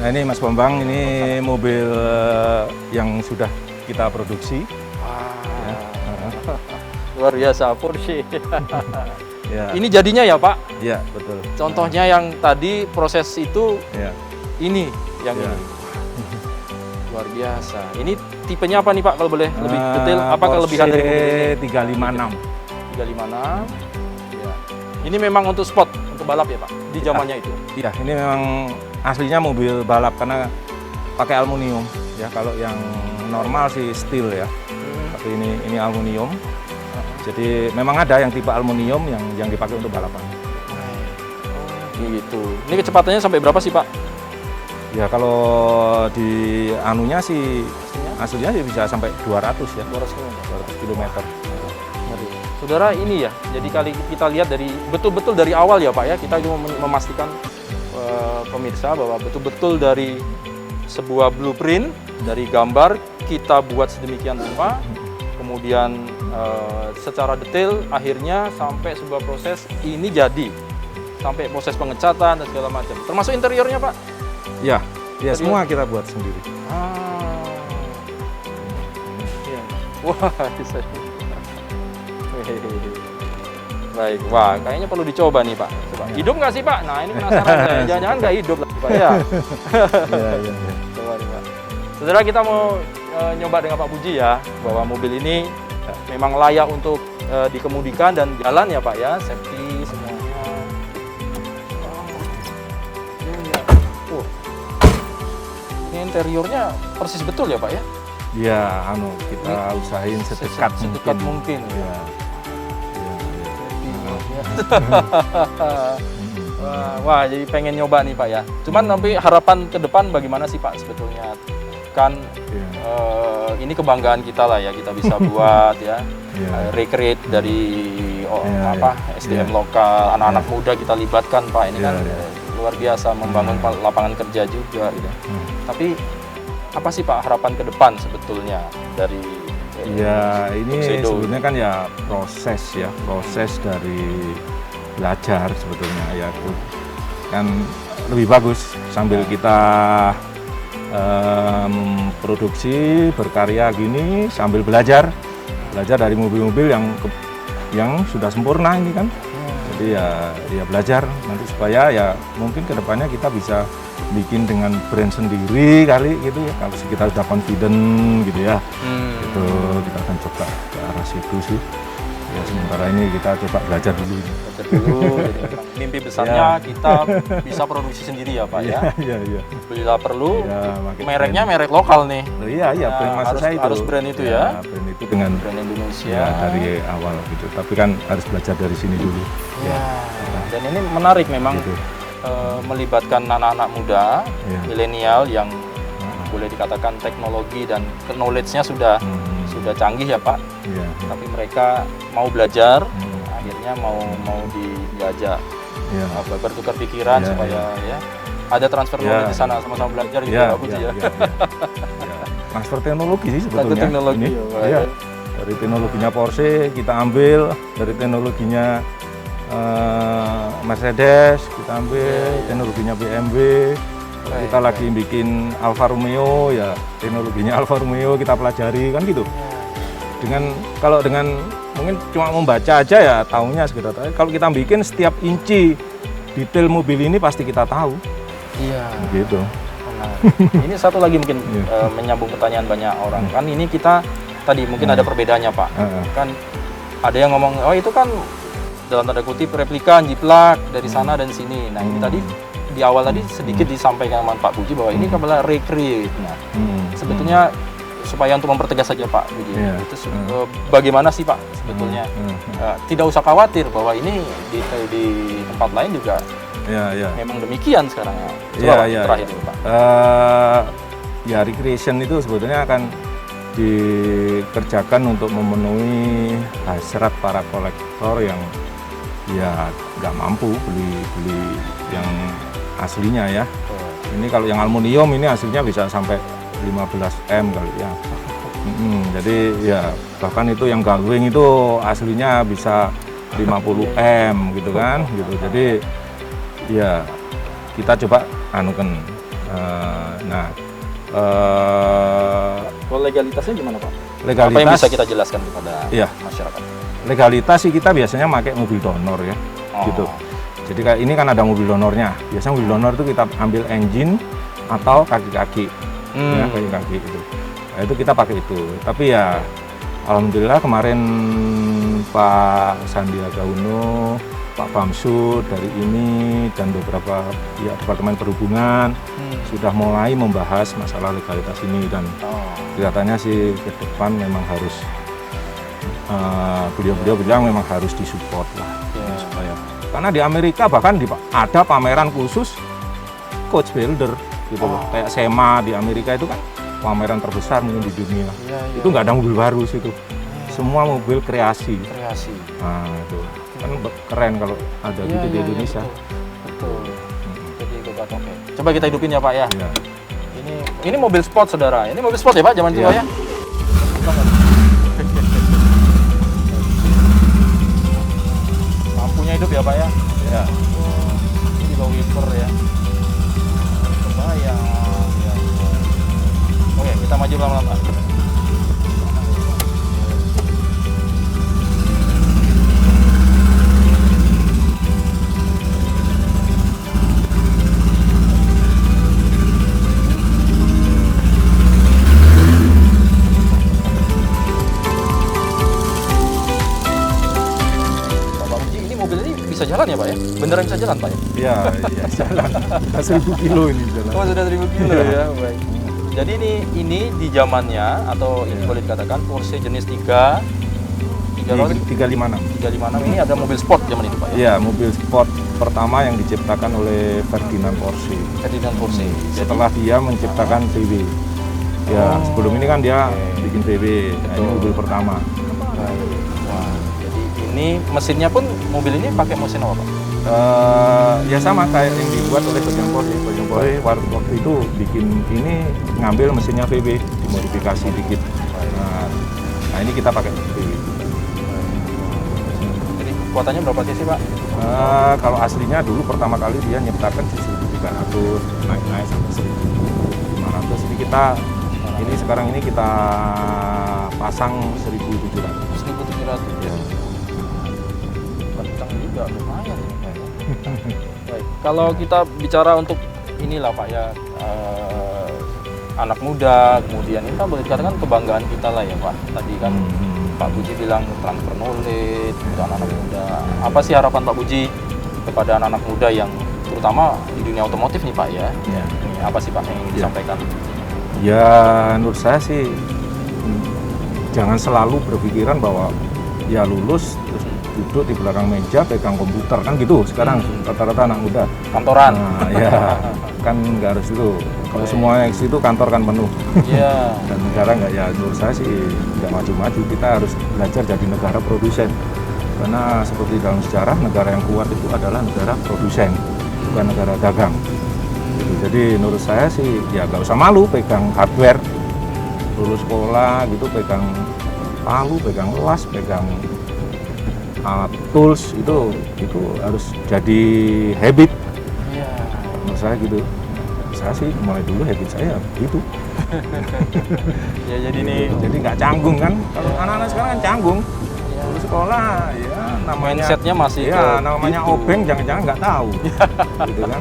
Nah ini Mas Bambang, ini mobil yang sudah kita produksi. Ya. Luar biasa, Porsche. Ya. Ini jadinya ya Pak? Iya, betul. Contohnya yang tadi proses itu, Ya. ini yang Ya. ini. Luar biasa. Ini tipenya apa nih Pak kalau boleh lebih detail? Apa kelebihan dari mobil ini? 356. 356. Ya. Ini memang untuk sport, untuk balap ya Pak? Di zamannya itu? Iya, ini memang aslinya mobil balap karena pakai aluminium. Ya, kalau yang normal sih steel ya. Tapi ini aluminium. Jadi memang ada yang tipe aluminium yang dipakai untuk balapan. Gitu. Ini kecepatannya sampai berapa sih Pak? Ya kalau di anunya sih aslinya sih bisa sampai 200 ya. 200 km. Saudara, ini ya. Jadi kali kita lihat dari betul-betul dari awal ya Pak ya, kita cuma memastikan pemirsa bahwa betul-betul dari sebuah blueprint, dari gambar kita buat sedemikian rupa, kemudian secara detail akhirnya sampai sebuah proses ini jadi, sampai proses pengecatan dan segala macam, termasuk interiornya Pak. Ya, ya semua kita buat sendiri. Ya. Wah, bisa. Baik, wah kayaknya perlu dicoba nih Pak. Coba. Ya. Hidup nggak sih Pak? Nah ini penasaran saya. Jangan-jangan nggak hidup lagi Pak ya. Ya. Coba nih Pak. Saudara, kita mau nyoba dengan Pak Puji ya, bahwa mobil ini memang layak untuk dikemudikan dan jalan ya Pak ya, safety semuanya. Ini interiornya persis betul ya Pak ya? Ya, kita usahain sedekat mungkin. Ya. Wah, jadi pengen nyoba nih Pak ya. Cuman tapi harapan ke depan bagaimana sih Pak sebetulnya? Kan ini kebanggaan kita lah ya, kita bisa buat ya, recreate dari SDM lokal, anak-anak muda kita libatkan Pak. Ini kan luar biasa, membangun lapangan kerja juga gitu. Tapi apa sih Pak harapan ke depan sebetulnya dari ya ini Tuxedo? sebenarnya kan ya proses dari belajar sebetulnya ya kan lebih bagus sambil kita memproduksi berkarya gini sambil belajar dari mobil-mobil yang sudah sempurna ini kan. Jadi ya belajar nanti supaya ya mungkin kedepannya kita bisa bikin dengan brand sendiri kali gitu ya, kalau kita sudah confident gitu ya. Itu kita akan coba ke arah situ sih ya. Sementara ini kita coba belajar dulu. Jadi mimpi besarnya kita bisa produksi sendiri ya Pak ya. Iya. Bila perlu mereknya brand. merek lokal nih. Iya brand maksud saya itu harus brand itu ya. Brand itu dengan brand Indonesia ya, dari awal gitu, tapi kan harus belajar dari sini dulu ya. Dan ini menarik memang gitu. Melibatkan anak-anak muda milenial yang boleh dikatakan teknologi dan knowledge-nya sudah canggih ya Pak. Tapi mereka mau belajar, akhirnya mau diajak bertukar pikiran supaya ya ada transfer knowledge di sana, sama-sama belajar gitu ya Pak Puji ya. Transfer teknologi sih sebetulnya. Teknologi dari teknologinya Porsche kita ambil, dari teknologinya Mercedes kita ambil, teknologinya BMW. Kita lagi bikin Alfa Romeo ya, teknologinya Alfa Romeo kita pelajari kan gitu. Kalau dengan mungkin cuma membaca aja ya tahunya sekedar. Kalau kita bikin setiap inci detail mobil ini pasti kita tahu. Iya. Gitu. Ini satu lagi mungkin menyambung pertanyaan banyak orang. Kan ini kita tadi mungkin ada perbedaannya Pak. Kan ada yang ngomong, oh itu kan dalam tanda kutip replika jiplak dari sana dan sini. Nah ini tadi di awal tadi sedikit disampaikan sama Pak Puji bahwa ini adalah recreate. Nah, sebetulnya supaya untuk mempertegas saja Pak Puji, itu bagaimana sih Pak sebetulnya? Tidak usah khawatir bahwa ini di tempat lain juga memang demikian sekarang. Coba terakhir ini Pak. Ya recreation itu sebetulnya akan dikerjakan untuk memenuhi hasrat para kolektor yang ya nggak mampu beli yang aslinya ya. Ini kalau yang aluminium ini aslinya bisa sampai 15 M kali ya. Jadi ya bahkan itu yang galwing itu aslinya bisa 50 M gitu kan gitu. Jadi ya kita coba Nah, kalau legalitasnya gimana Pak? legalitas, apa yang bisa kita jelaskan kepada iya, masyarakat? Legalitas sih kita biasanya pakai mobil donor ya, Oh. gitu. Jadi kayak ini kan ada mobil donornya. Biasanya mobil donor itu kita ambil engine atau kaki-kaki, ya kaki-kaki itu. Nah, itu kita pakai itu. Tapi ya, alhamdulillah kemarin Pak Sandiaga Uno, Pak Bamsud dari ini dan beberapa pihak Departemen Perhubungan sudah mulai membahas masalah legalitas ini dan kelihatannya sih ke depan memang harus beliau-beliau bilang memang harus disupport lah supaya karena di Amerika bahkan ada pameran khusus coach builder gitu loh, kayak SEMA di Amerika itu kan pameran terbesar mungkin di dunia. Itu nggak ada mobil baru situ, semua mobil kreasi. Nah itu kan keren kalau ada gitu di Indonesia. Betul. Jadi oke. Coba kita hidupin ya Pak ya. Iya. Ini mobil sport saudara. Ini mobil sport ya Pak zaman itu Iya. ya. Lampunya hidup ya Pak ya. Ya. Ini juga wiper ya. Kebayang. Ya. Oke, kita maju pelan-pelan Pak. Bisa jalan ya Pak ya? Beneran bisa jalan Pak ya? Iya, iya jalan. 1000 kilo ini jalan. Oh sudah 1000 kilo ya, baik. Jadi ini di zamannya atau ini boleh dikatakan Porsche jenis 356 ini ada mobil sport zaman itu Pak ya? Iya, mobil sport pertama yang diciptakan oleh Ferdinand Porsche. Ferdinand Porsche. Setelah dia menciptakan VW. Ya, sebelum ini kan dia bikin VW. Nah, ini mobil pertama. Wah, jadi ini mesinnya pun mobil ini pakai mesin apa Pak? Ya sama kayak yang dibuat oleh Ferdinand Porsche. Ferdinand Porsche waktu itu bikin ini ngambil mesinnya VW, dimodifikasi dikit. Nah ini kita pakai VW. Jadi kuatannya berapa cc Pak? Kalau aslinya dulu pertama kali dia nyiptakan di 1300, naik sampai 1500. Jadi kita ini sekarang ini kita pasang 1700. 1700 ya. Kencang juga, lumayan ya Pak. Baik. Kalau kita bicara untuk inilah Pak ya, anak muda, kemudian ini kan boleh dikatakan kebanggaan kita lah ya Pak. Tadi kan Pak Puji bilang transfer knowledge untuk anak-anak muda. Apa sih harapan Pak Puji kepada anak-anak muda yang terutama di dunia otomotif nih Pak ya? Ini apa sih Pak yang ingin disampaikan? Ya menurut saya sih jangan selalu berpikiran bahwa ya lulus terus duduk di belakang meja pegang komputer kan gitu sekarang rata-rata anak muda kantoran. Nah, ya kan nggak harus itu. Kalau semuanya ke situ kantor kan penuh. Iya. Dan negara nggak, ya menurut saya sih nggak maju-maju. Kita harus belajar jadi negara produsen. Karena seperti dalam sejarah negara yang kuat itu adalah negara produsen, bukan negara dagang. Gitu. Jadi menurut saya sih ya nggak usah malu pegang hardware, lulus sekolah gitu pegang palu, pegang las, pegang tools itu harus jadi habit. Iya. Menurut saya gitu. Saya sih mulai dulu habit saya gitu. Ya jadi nggak canggung kan? Kalau anak-anak sekarang kan canggung. Lulus sekolah ya namanya mindsetnya masih ya namanya gitu. obeng jangan-jangan nggak tahu. Gitu kan.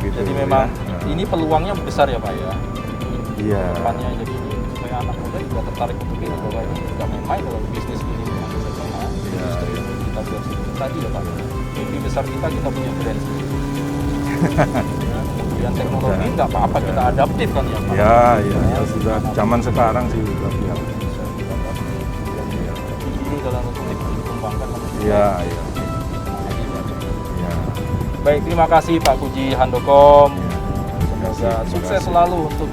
Gitu, jadi memang ya. ini peluangnya besar ya Pak ya. Iya. Depannya jadi supaya anak muda juga tertarik untuk ini bahwa ini nggak main-main kalau bisnis ini memang bisa jalan. Industri kita buat tadi ya Pak. Mimpi besar kita punya brand sendiri. Ya, kemudian teknologi nggak apa-apa kita adaptif kan ya Pak. Ya sudah zaman sekarang sih sudah biar. Dulu dalam otomotif dikembangkan. Iya. Baik, terima kasih Pak Puji Handokom. Ya, semoga sukses selalu untuk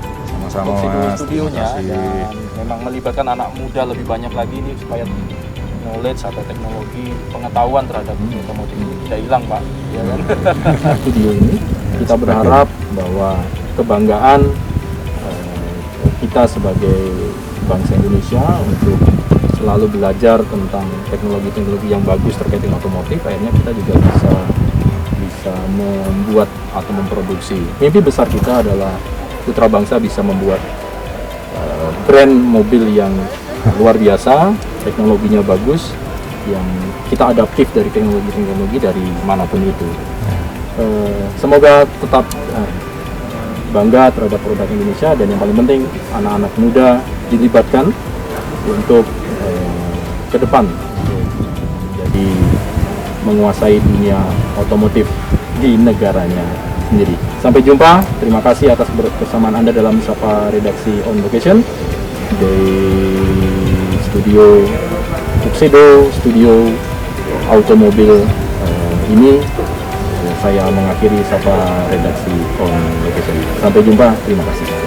sama-sama Mas. studionya Terima kasih. dan memang melibatkan anak muda lebih banyak lagi ini supaya knowledge atau teknologi pengetahuan terhadap otomotif ini tidak hilang Pak, ya kan? Studio ini kita berharap bahwa kebanggaan kita sebagai bangsa Indonesia untuk selalu belajar tentang teknologi-teknologi yang bagus terkait dengan otomotif, akhirnya kita juga bisa bisa membuat atau memproduksi. Mimpi besar kita adalah putra bangsa bisa membuat brand mobil yang luar biasa, teknologinya bagus, yang kita adaptif dari teknologi dari manapun itu. Semoga tetap bangga terhadap produk Indonesia, dan yang paling penting anak-anak muda dilibatkan untuk ke depan jadi menguasai dunia otomotif di negaranya sendiri. Sampai jumpa, terima kasih atas kebersamaan Anda dalam Sapa Redaksi On Location di studio Tuxedo, studio automobil ini. Saya mengakhiri Sapa Redaksi On Location. Sampai jumpa, terima kasih.